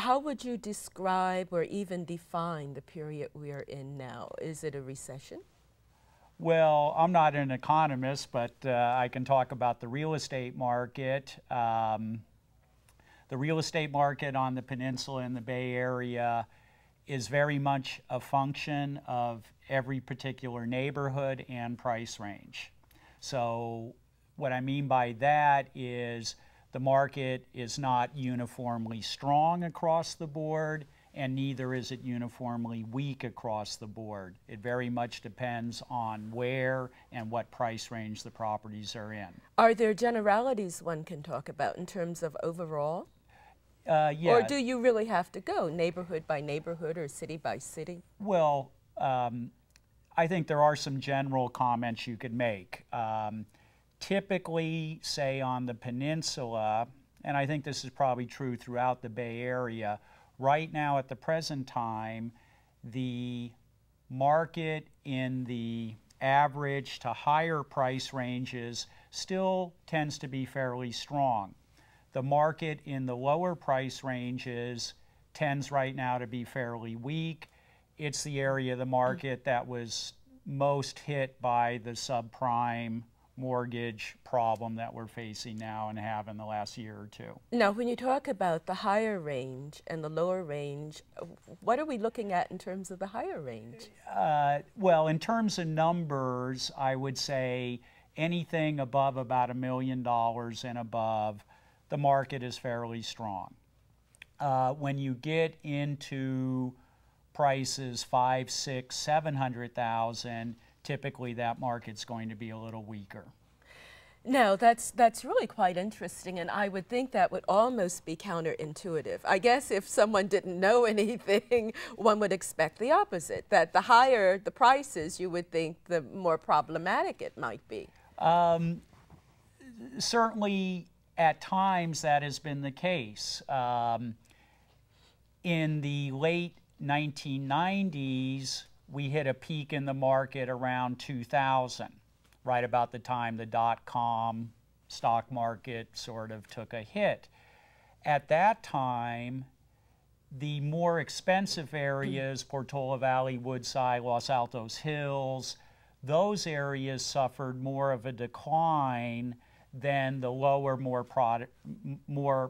How would you describe or even define the period we are in now? Is it a recession? Well, I'm not an economist, but I can talk about the real estate market. The real estate market on the peninsula in the Bay Area is very much a function of every particular neighborhood and price range. So what I mean by that is the market is not uniformly strong across the board, and neither is it uniformly weak across the board. It very much depends on where and what price range the properties are in. Are there generalities one can talk about in terms of overall? Yeah. Or do you really have to go neighborhood by neighborhood or city by city? Well, I think there are some general comments you could make. Typically, say on the peninsula, and I think this is probably true throughout the Bay Area, right now at the present time, the market in the average to higher price ranges still tends to be fairly strong. The market in the lower price ranges tends right now to be fairly weak. It's the area of the market that was most hit by the subprime mortgage problem that we're facing now and have in the last year or two. Now, when you talk about the higher range and the lower range, what are we looking at in terms of the higher range? Well, in terms of numbers, I would say anything above about $1 million and above, the market is fairly strong. When you get into prices 5, 6, 700,000, typically that market's going to be a little weaker. No, that's really quite interesting, and I would think that would almost be counterintuitive. I guess if someone didn't know anything, one would expect the opposite, that the higher the prices, you would think the more problematic it might be. Certainly, at times that has been the case. In the late 1990s, we hit a peak in the market around 2000, right about the time the dot-com stock market sort of took a hit. At that time, the more expensive areas, Portola Valley, Woodside, Los Altos Hills, those areas suffered more of a decline than the lower, more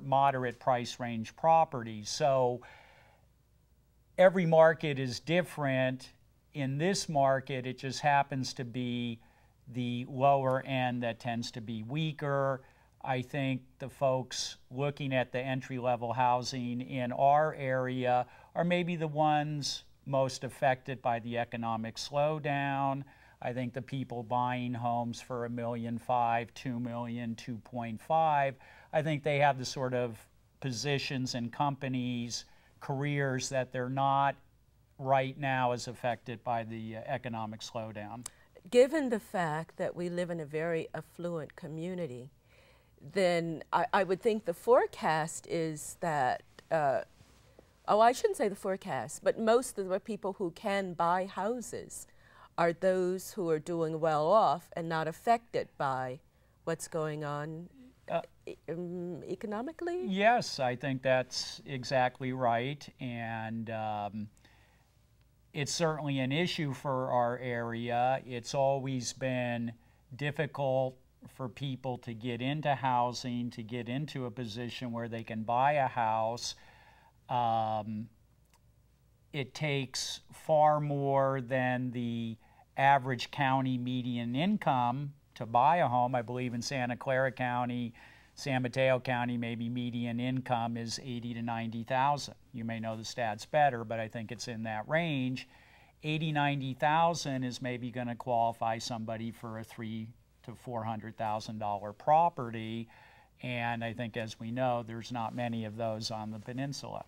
moderate price range properties. So every market is different. In this market, it just happens to be the lower end that tends to be weaker. I think the folks looking at the entry-level housing in our area are maybe the ones most affected by the economic slowdown. I think the people buying homes for $1.5 million, $2 million, 2.5, I think they have the sort of positions and companies, careers that they're not right now as affected by the economic slowdown. Given the fact that we live in a very affluent community, then I would think the forecast is that, I shouldn't say the forecast, but most of the people who can buy houses are those who are doing well off and not affected by what's going on economically? Yes, I think that's exactly right. And it's certainly an issue for our area. It's always been difficult for people to get into housing, to get into a position where they can buy a house. It takes far more than the average county median income to buy a home. I believe in Santa Clara County, San Mateo County, maybe median income is $80,000 to $90,000. You may know the stats better, but I think it's in that range. $80,000, $90,000 is maybe going to qualify somebody for a $300,000 to $400,000 property, and I think, as we know, there's not many of those on the peninsula.